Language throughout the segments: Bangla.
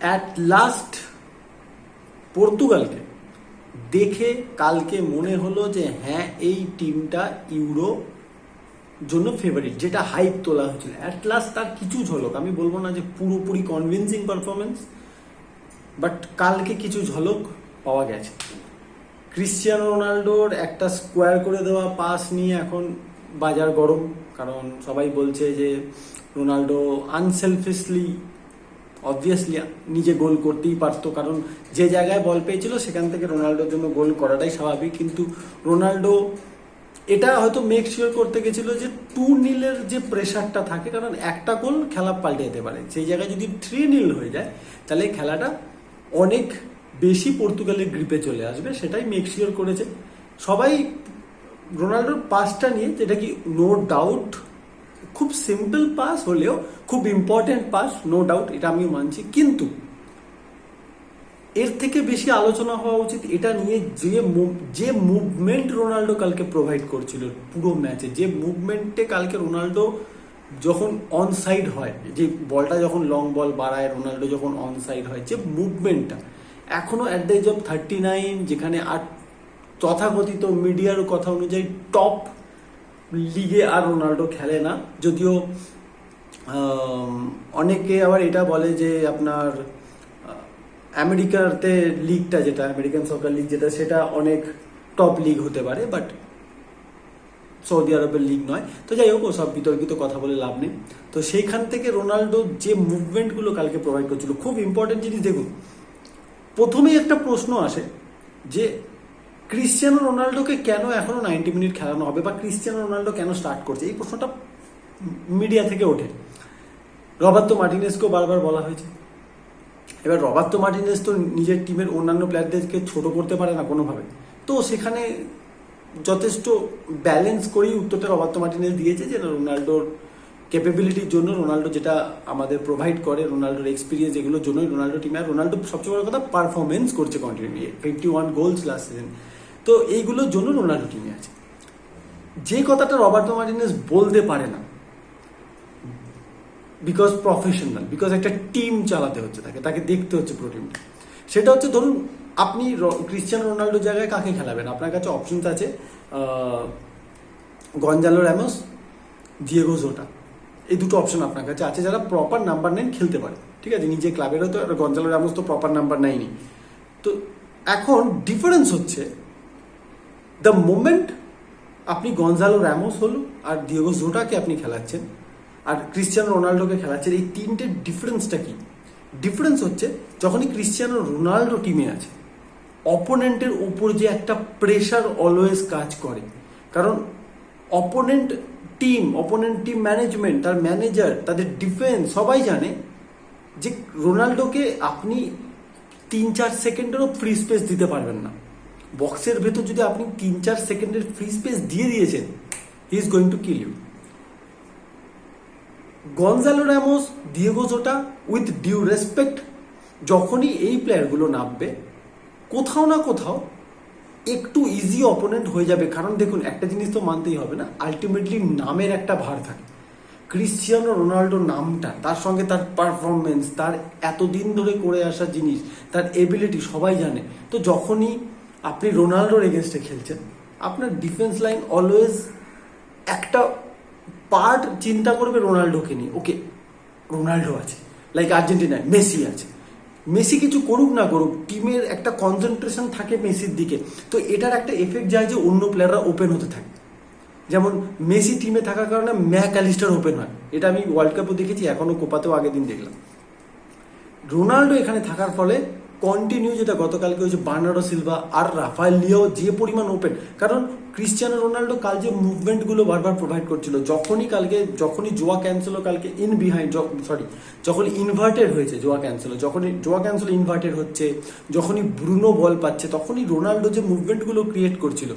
অ্যাট লাস্ট পর্তুগালকে দেখে কালকে মনে হলো যে হ্যাঁ এই টিমটা ইউরো জন্য ফেভারিট, যেটা হাইপ তোলা হয়েছিল। অ্যাট লাস্ট তার কিছু ঝলক, আমি বলবো না যে পুরোপুরি কনভিন্সিং পারফরমেন্স, বাট কালকে কিছু ঝলক পাওয়া গেছে। ক্রিশ্চিয়ানো রোনাল্ডোর একটা স্কোয়ার করে দেওয়া পাস নিয়ে এখন বাজার গরম, কারণ সবাই বলছে যে রোনাল্ডো আনসেলফিশলি অবভিয়াসলি নিজে গোল করতেই পারতো, কারণ যে জায়গায় বল পেয়েছিল সেখান থেকে রোনাল্ডোর জন্য গোল করাটাই স্বাভাবিক। কিন্তু রোনাল্ডো এটা হয়তো মেক শিওর করতে গেছিল যে 2-0 যে প্রেশারটা থাকে, কারণ একটা গোল খেলা পাল্টে যেতে পারে, সেই জায়গায় যদি 3-0 হয়ে যায় তাহলে খেলাটা অনেক বেশি পর্তুগালের গ্রিপে চলে আসবে, সেটাই মেক শিওর করেছে সবাই। রোনাল্ডোর পাসটা নিয়ে, যেটা কি নো ডাউট খুব সিম্পল পাস হলেও খুব ইম্পর্টেন্ট পাস, নো ডাউট, এটা আমি মানছি, কিন্তু এর থেকে বেশি আলোচনা হওয়া উচিত এটা নিয়ে যে মুভমেন্ট রোনাল্ডো কালকে প্রোভাইড করছিল পুরো ম্যাচে, যে মুভমেন্টে কালকে রোনাল্ডো যখন অন সাইড হয়, যে বলটা যখন লং বল বাড়ায় রোনাল্ডো যখন অন সাইড হয়, যে মুভমেন্টটা এখনো অ্যাট দ্য এজ অফ 39, যেখানে আর তথাকথিত মিডিয়ার কথা অনুযায়ী টপ লিগে আর রোনাল্ডো খেলে না, যদিও অনেকে আবার এটা বলে যে আপনার আমেরিকাতে লিগটা, যেটা আমেরিকান সকার লিগ, যেটা সেটা অনেক টপ লিগ হতে পারে, বাট সৌদি আরবের লিগ নয়। তো যাই হোক, সব বিতর্কিত কথা বলে লাভ নেই। তো সেইখান থেকে রোনাল্ডো যে মুভমেন্টগুলো কালকে প্রোভাইড করছিল, খুব ইম্পর্টেন্ট জিনিস দেখুন, প্রথমেই একটা প্রশ্ন আসে যে ক্রিশ্চিয়ানো রোনাল্ডোকে কেন এখনো 90 মিনিট খেলানো হবে, বা ক্রিশ্চিয়ানো রোনাল্ডো কেন স্টার্ট করছে, এই প্রশ্নটা মিডিয়া থেকে ওঠে। রবার্তো মার্টিনেজকেও বারবার বলা হয়েছে। এবার রবার্তো মার্টিনেজ তো নিজের টিমের অন্যান্য প্লেয়ারদেরকে ছোট করতে পারে না কোনোভাবে, তো সেখানে যথেষ্ট ব্যালেন্স করেই উত্তরটা রবার্তো মার্টিনেজ দিয়েছে যে রোনাল্ডোর ক্যাপেবিলিটির জন্য, রোনাল্ডো যেটা আমাদের প্রোভাইড করে, রোনাল্ডোর এক্সপিরিয়েন্স, এগুলোর জন্যই রোনাল্ডো টিমে, আর রোনাল্ডো সবচেয়ে বড় কথা পারফরমেন্স করছে কন্টিনিউলি, 51 গোলস লাস্ট সিজন, তো এইগুলোর জন্য রোনাল্ডো টিমে আছে। যে কথাটা রবার্তো মার্টিনেজ বলতে পারে না, বিকজ প্রফেশনাল, বিকজ একটা টিম চালাতে হচ্ছে, তাকে দেখতে হচ্ছে পুরো টিমটা, সেটা হচ্ছে ধরুন আপনি ক্রিশ্চিয়ানো রোনাল্ডোর জায়গায় কাকে খেলাবেন, আপনার কাছে অপশনস আছে গঞ্জালো র্যামোস, ডিয়েগো জোটা, এই দুটো অপশন আপনার কাছে আছে যারা প্রপার নাম্বার 9 খেলতে পারে, ঠিক আছে, নিজে ক্লাবেরও তো গঞ্জালো র্যামোস তো প্রপার নাম্বার 9ই। তো এখন ডিফারেন্স হচ্ছে দ্য মোমেন্ট আপনি গঞ্জালো র্যামোস হলো আর ডিয়েগো জোটাকে আপনি খেলাচ্ছেন আর ক্রিশ্চিয়ানো রোনাল্ডোকে খেলাচ্ছেন, এই তিনটে ডিফারেন্সটা কি? ডিফারেন্স হচ্ছে যখনই ক্রিশ্চিয়ানো রোনাল্ডো টিমে আছে, অপোনেন্টের ওপর যে একটা প্রেশার অলওয়েজ কাজ করে, কারণ অপোনেন্ট টিম ম্যানেজমেন্ট, তার ম্যানেজার, তাদের ডিফেন্স সবাই জানে যে রোনাল্ডোকে আপনি 3-4 সেকেন্ডেরও ফ্রি স্পেস দিতে পারবেন না। বক্সের ভেতর যদি আপনি 3-4 সেকেন্ডের ফ্রি স্পেস দিয়ে দিয়েছেন, he is going to kill you. Gonzalo Ramos, Diego Jota, with due respect, যখনই এই প্লেয়ারগুলো নামবে কোথাও না কোথাও একটু ইজি অপোনেন্ট হয়ে যাবে, কারণ দেখুন একটা জিনিস তো মানতেই হবে না, আলটিমেটলি নামের একটা ভার থাকে। ক্রিশ্চিয়ানো রোনাল্ডো নামটা, তার সঙ্গে তার পারফরমেন্স, তার এতদিন ধরে করে আসা জিনিস, তার এবিলিটি সবাই জানে। তো যখনই আপনি রোনাল্ডোর এগেনস্টে খেলছেন, আপনার ডিফেন্স লাইন অলওয়েজ একটা পার্ট চিন্তা করবে রোনাল্ডোকে নিয়ে, ওকে রোনাল্ডো আছে, লাইক আর্জেন্টিনায় মেসি আছে, মেসি কিছু করুক না করুক টিমের একটা কনসেন্ট্রেশন থাকে মেসির দিকে, তো এটার একটা এফেক্ট যায় যে অন্য প্লেয়াররা ওপেন হতে থাকে। যেমন মেসি টিমে থাকার কারণে ম্যাক অ্যালিস্টার ওপেন হয়, এটা আমি ওয়ার্ল্ড কাপও দেখেছি, এখনও কোপাতেও আগের দিন দেখলাম। রোনাল্ডো এখানে থাকার ফলে কন্টিনিউ, যেটা গতকালকে হয়েছে, বার্নার্ডো সিলভা আর রাফায়েল লিয়াও যে পরিমাণ ওপেন, কারণ ক্রিশ্চিয়ানো রোনাল্ডো কাল যে মুভমেন্টগুলো বারবার প্রোভাইড করছিল, যখনই জোয়া ক্যান্সেলো কালকে যখন ইনভার্টেড হয়েছে জোয়া ক্যান্সেলো ইনভার্টেড হচ্ছে, যখনই ব্রুনো বল পাচ্ছে, তখনই রোনাল্ডো যে মুভমেন্টগুলো ক্রিয়েট করছিল,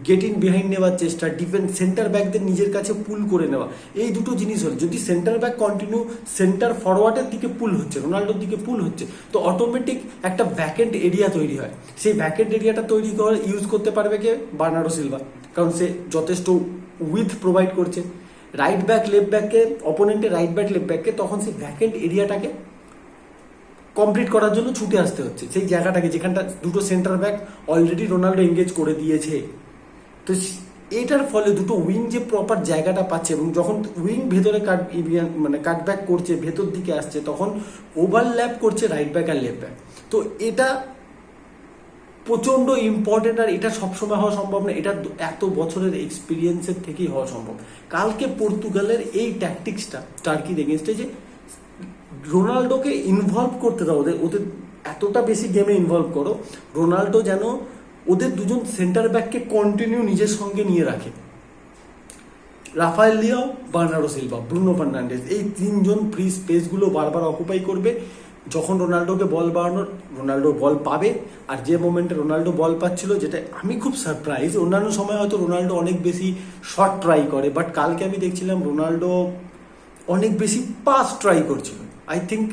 গেট ইন বিহাইন্ড নেওয়ার চেষ্টা, ডিফেন্স সেন্টার ব্যাকদের নিজের কাছে পুল করে নেওয়া, এই দুটো জিনিস হলে যদি সেন্টার ব্যাক কন্টিনিউ সেন্টার ফরওয়ার্ডের দিকে পুল হচ্ছে, রোনাল্ডোর দিকে পুল হচ্ছে, তো অটোমেটিক একটা ভ্যাকেন্ট এরিয়া তৈরি হয়। সেই ভ্যাকেন্ট এরিয়াটা তৈরি করে ইউজ করতে পারবে কে? বার্নার্ডো সিলভা, কারণ সে যথেষ্ট উইথ প্রোভাইড করছে। রাইট ব্যাক লেফট ব্যাককে, অপোনেন্টের রাইট ব্যাক লেফট ব্যাককে, তখন সেই ভ্যাকেন্ট এরিয়াটাকে কমপ্লিট করার জন্য ছুটে আসতে হচ্ছে সেই জায়গাটাকে, যেখানটা দুটো centre back already Ronaldo engage করে দিয়েছে। তো এটার ফলে দুটো উইং যে প্রপার জায়গাটা পাচ্ছে, এবং যখন উইং ভেতরে কাট ব্যাক করছে, ভেতর দিকে আসছে, তখন ওভারল্যাপ করছে রাইট ব্যাক আর লেফট ব্যাক। তো এটা প্রচণ্ড ইম্পর্টেন্ট, আর এটা সবসময় হওয়া সম্ভব না, এটা এত বছরের এক্সপিরিয়েন্সের থেকেই হওয়া সম্ভব। কালকে পর্তুগালের এই ট্যাকটিক্সটা টার্কির এগেনস্টে, যে রোনাল্ডোকে ইনভলভ করতে দাও, ওদের এতটা বেশি গেমে ইনভলভ করো, রোনাল্ডো যেন ওদের দুজন সেন্টার ব্যাককে কন্টিনিউ নিজের সঙ্গে নিয়ে রাখে। Rafael Leao, Bernardo Silva, Bruno Fernandes, এই তিনজন ফ্রি স্পেসগুলো বারবার অকুপাই করবে। যখন রোনাল্ডোকে বল বাড়ানোর, রোনাল্ডো বল পাবে, আর যে মোমেন্টে রোনাল্ডো বল পাচ্ছিল, যেটা আমি খুব সারপ্রাইজ, অন্যান্য সময় হয়তো রোনাল্ডো অনেক বেশি শট ট্রাই করে, বাট কালকে আমি দেখছিলাম রোনাল্ডো অনেক বেশি পাস ট্রাই করছিল। আই থিঙ্ক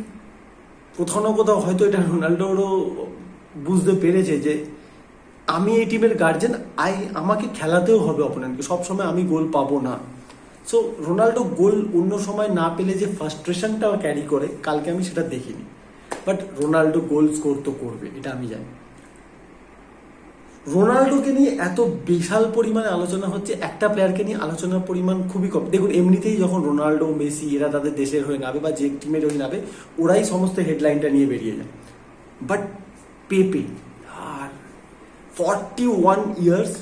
কোথাও না কোথাও হয়তো এটা রোনাল্ডোরও বুঝতে পেরেছে যে আমি এই টিমের গার্জেন, আমাকে খেলাতেও হবে অপোনেন্টকে, সবসময় আমি গোল পাবো না। সো রোনাল্ডো গোল অন্য সময় না পেলে যে ফ্রাস্ট্রেশনটা ক্যারি করে, কালকে আমি সেটা দেখিনি, বাট রোনাল্ডো গোল স্কোর তো করবে, এটা আমি জানি। রোনাল্ডোকে নিয়ে এত বিশাল পরিমাণে আলোচনা হচ্ছে, একটা প্লেয়ারকে নিয়ে আলোচনার পরিমাণ খুবই কম। দেখুন, এমনিতেই যখন রোনাল্ডো, মেসি এরা তাদের দেশের হয়ে নাবে বা যে টিমের হয়ে নাবে, ওরাই সমস্ত হেডলাইনটা নিয়ে বেরিয়ে যায়। বাট পেপে, আর 41 ইয়ার্স,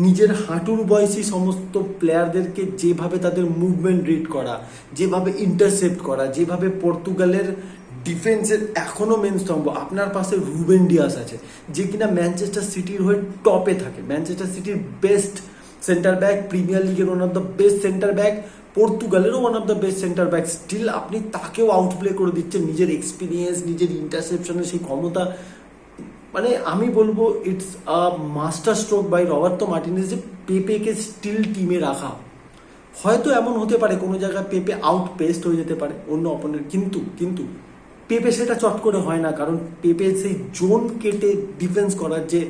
নিজের হাঁটুর বয়সী সমস্ত প্লেয়ারদেরকে যেভাবে তাদের মুভমেন্ট রিড করা, যেভাবে ইন্টারসেপ্ট করা, যেভাবে পর্তুগালের ডিফেন্সের এখনও মেন স্তম্ভ, আপনার পাশে রুবেন ডিয়াস আছে, যে কিনা ম্যানচেস্টার সিটির হয়ে টপে থাকে, ম্যানচেস্টার সিটির বেস্ট সেন্টার ব্যাক, প্রিমিয়ার লিগের one of the best centre back, পর্তুগালেরও one of the best centre back, still আপনি তাকেও আউটপ্লে করে দিচ্ছেন, নিজের এক্সপিরিয়েন্স, নিজের ইন্টারসেপশনের সেই ক্ষমতা। মানে আমি বলবো it's a master stroke by Roberto Martinez যে পেপেকে স্টিল টিমে রাখা। হয়তো এমন হতে পারে কোনো জায়গায় পেপে আউট পেস্ট হয়ে যেতে পারে অন্য অপোনেন্ট, কিন্তু পেপে সেটা চট করে হয় না, কারণ পেপে সেই জোন কেটে ডিফেন্স করার যে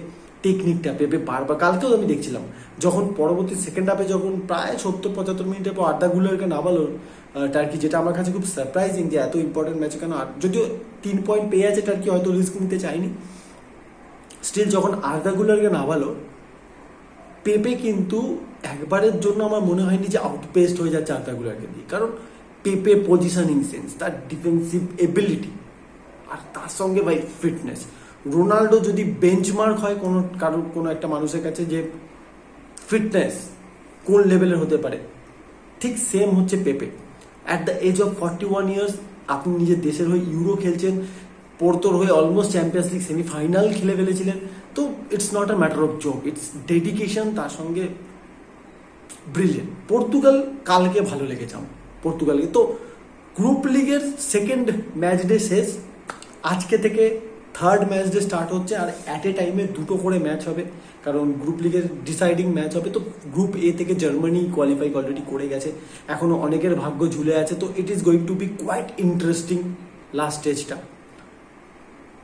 টেকনিকটা পেপে বারবার, কালকেও আমি দেখছিলাম যখন পরবর্তী সেকেন্ড হাফে যখন প্রায় 70-75 মিনিটের পর আর্দা গুলারকে নামালো টার্কি, যেটা আমার কাছে খুব সারপ্রাইজিং যে এত ইম্পর্টেন্ট ম্যাচে কেন, যদিও 3 পয়েন্ট পেয়ে আছে টার্কি, হয়তো রিস্ক নিতে চায়নি, স্টিল যখন আর্দা গুলারকে নামালো, পেপে কিন্তু একবারের জন্য আমার মনে হয়নি যে আউটপেস্ট হয়ে যাচ্ছে আর্দা গুলারকে দিয়ে, কারণ পেপে পজিশনিং সেন্স, তার ডিফেন্সিভ এবিলিটি, আর তার সঙ্গে ভাই ফিটনেস। রোনাল্ডো যদি বেঞ্চমার্ক হয় কোনো একটা মানুষের কাছে যে ফিটনেস কোন লেভেলের হতে পারে, ঠিক সেম হচ্ছে Pepe. At the age of 41 years আপনি নিজের দেশের হয়ে ইউরো খেলছেন, পোর্তোর হয়ে অলমোস্ট চ্যাম্পিয়ন্স লিগ সেমিফাইনাল খেলে ফেলেছিলেন, তো it's not a matter of joke, it's dedication, তার সঙ্গে ব্রিলিয়েন্ট। পর্তুগাল কালকে ভালো লেগেছে আমার, পর্তুগালকে। তো গ্রুপ লিগের সেকেন্ড ম্যাচ ডে শেষ, আজকে থেকে থার্ড ম্যাচ ডে স্টার্ট হচ্ছে, আর অ্যাট এ টাইমে 2টো করে ম্যাচ হবে, কারণ গ্রুপ লিগের ডিসাইডিং ম্যাচ হবে। তো গ্রুপ এ থেকে জার্মানি কোয়ালিফাই অলরেডি করে গেছে, এখনও অনেকের ভাগ্য ঝুলে আছে, তো it is going to be quite interesting last স্টেজটা।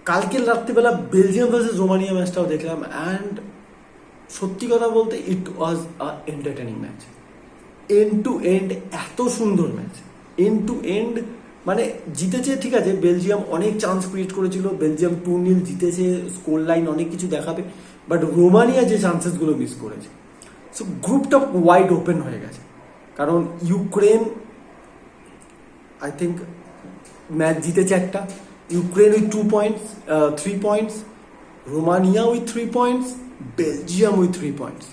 কালকের রাত্রিবেলা বেলজিয়াম ভার্সেস রোমানিয়া ম্যাচটাও দেখলাম, অ্যান্ড সত্যি কথা বলতে it was a entertaining match, end to end এত সুন্দর ম্যাচ, এন্ড টু এন্ড। মানে জিতেছে ঠিক আছে, বেলজিয়াম অনেক চান্স ক্রিয়েট করেছিল, বেলজিয়াম 2-0 জিতেছে, স্কোর লাইন অনেক কিছু দেখাবে, বাট রোমানিয়া যে চান্সেসগুলো মিস করেছে। সো গ্রুপটা ওয়াইড ওপেন হয়ে গেছে, কারণ ইউক্রেন আই থিঙ্ক ম্যাচ জিতেছে একটা, Ukraine with 3 points, Romania with 3 points, Belgium with 3 points.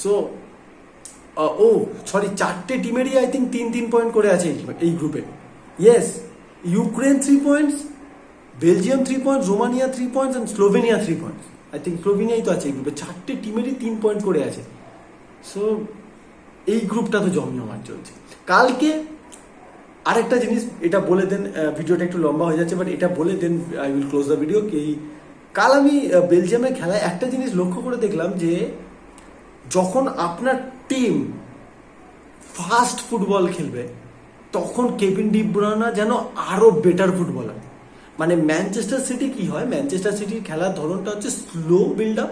So চারটে টিমেরই আই থিঙ্ক 3 পয়েন্ট করে আছে এই গ্রুপে। Yes, Ukraine 3 points, Belgium 3 points, Romania 3 points and Slovenia 3 points. I think স্লোভেনিয়াই তো আছে এই গ্রুপে, চারটে টিমেরই 3 পয়েন্ট করে আছে। সো এই গ্রুপটা তো জমজমাট চলছে। কালকে আরেকটা জিনিস, এটা বলে দেন, ভিডিওটা একটু লম্বা হয়ে যাচ্ছে, বাট এটা বলে দেন, I will close the video. কি কাল আমি বেলজিয়ামের খেলায় একটা জিনিস লক্ষ্য করে দেখলাম, যে যখন আপনার টিম ফাস্ট ফুটবল খেলবে, তখন কেভিন ডি ব্রুয়নে যেন আরো বেটার ফুটবলার। মানে ম্যানচেস্টার সিটি কি হয়, ম্যানচেস্টার সিটির খেলার ধরনটা হচ্ছে slow build up,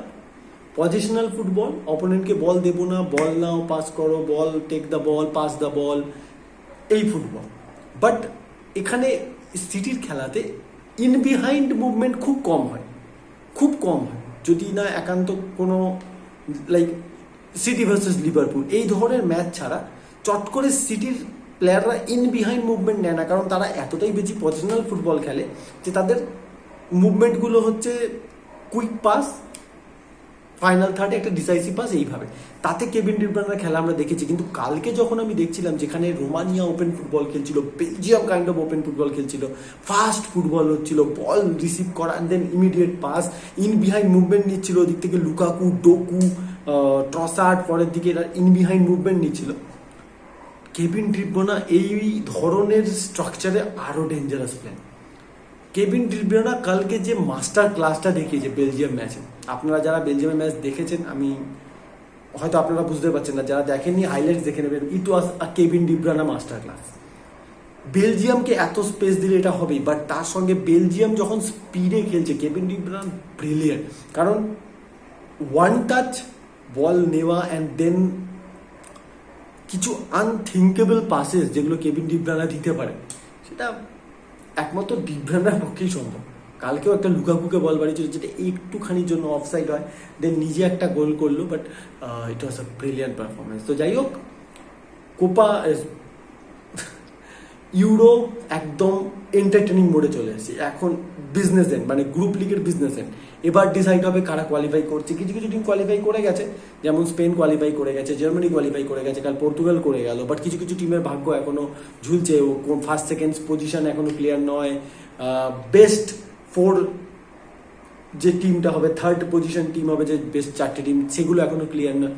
positional football, অপোনেন্টকে বল দেবো না, বল নাও, পাস করো, ball take the ball, pass the ball, এই ফুটবল। বাট এখানে সিটির খেলাতে ইন বিহাইন্ড মুভমেন্ট খুব কম হয়, যদি না একান্ত কোনো লাইক সিটি ভার্সেস লিভারপুল এই ধরনের ম্যাচ ছাড়া চট করে সিটির প্লেয়াররা ইন বিহাইন্ড মুভমেন্ট নেয় না, কারণ তারা এতটাই বেশি পজিশনাল ফুটবল খেলে যে তাদের মুভমেন্টগুলো হচ্ছে কুইক পাস, ফাইনাল থার্ডে একটা ডিসাইসিভ পাস, এইভাবে। তাতে কেভিন ডি ব্রুইনের খেলা আমরা দেখেছি। কিন্তু কালকে যখন আমি দেখছিলাম যেখানে রোমানিয়া ওপেন ফুটবল খেলছিল, Belgium kind of open football খেলছিল, ফাস্ট ফুটবল হচ্ছিল, বল রিসিভ করা and then immediate pass, in behind movement নিচ্ছিল, ওদিক থেকে লুকাকু, ডোকু, ট্রসার্ড, পরের দিকে এরা ইন বিহাইন্ড মুভমেন্ট নিচ্ছিল। কেভিন ডি ব্রুইন এই ধরনের স্ট্রাকচারে আরও dangerous plan. Kevin D Bruyne কালকে যে মাস্টার ক্লাসটা দেখিয়েছে বেলজিয়াম ম্যাচে, আপনারা যারা বেলজিয়ামের ম্যাচ দেখেছেন, আমি হয়তো আপনারা বুঝতে পারছেন না, যারা দেখেননি হাইলাইটস দেখে নেবেন। It was a Kevin D Bruyne master class. বেলজিয়ামকে এত স্পেস দিলে এটা হবেই, বাট তার সঙ্গে বেলজিয়াম যখন স্পিডে খেলছে, কেভিন ডি ব্রুইন ব্রিলিয়ান্ট। কারণ ওয়ান টাচ বল নেওয়া অ্যান্ড দেন কিছু আনথিঙ্কেবল পাসেস যেগুলো কেভিন ডি ব্রুইন দিতে পারে, সেটা একমাত্র ডি ব্রুইনের পক্ষেই সম্ভব। কালকেও একটা লুকাকুকে বল বাড়িয়েছিল যেটা একটুখানির জন্য অফসাইড হয়, দেন নিজে একটা গোল করলো, but it was a brilliant performance. তো যাই হোক, কোপা ইউরো একদম এন্টারটেনিং মোডে চলে এসেছে। এখন বিজনেস এন্ড, মানে গ্রুপ লিগের বিজনেস এন্ড। এবার ডিসাইড হবে কারা কোয়ালিফাই করছে। কিছু কিছু টিম কোয়ালিফাই করে গেছে, যেমন স্পেন কোয়ালিফাই করে গেছে, জার্মানি কোয়ালিফাই করে গেছে, কাল পর্তুগাল করে গেল। বাট কিছু কিছু টিমের ভাগ্য এখনো ঝুলছে, ও কোন ফার্স্ট সেকেন্ড পজিশন এখনো ক্লিয়ার নয়। বেস্ট 4 যে টিমটা হবে, থার্ড পজিশন টিম হবে, যে বেস্ট 4টে টিম, সেগুলো এখনো ক্লিয়ার না।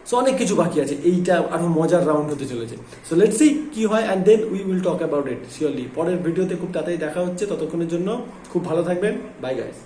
সো অনেক কিছু বাকি আছে, এইটা আরো মজার রাউন্ড হতে চলেছে। সো লেটস সি কি হয়, and then we will talk about it surely. পরের ভিডিওতে খুব তাড়াতাড়ি দেখা হচ্ছে, ততক্ষণের জন্য খুব ভালো থাকবেন। Bye guys.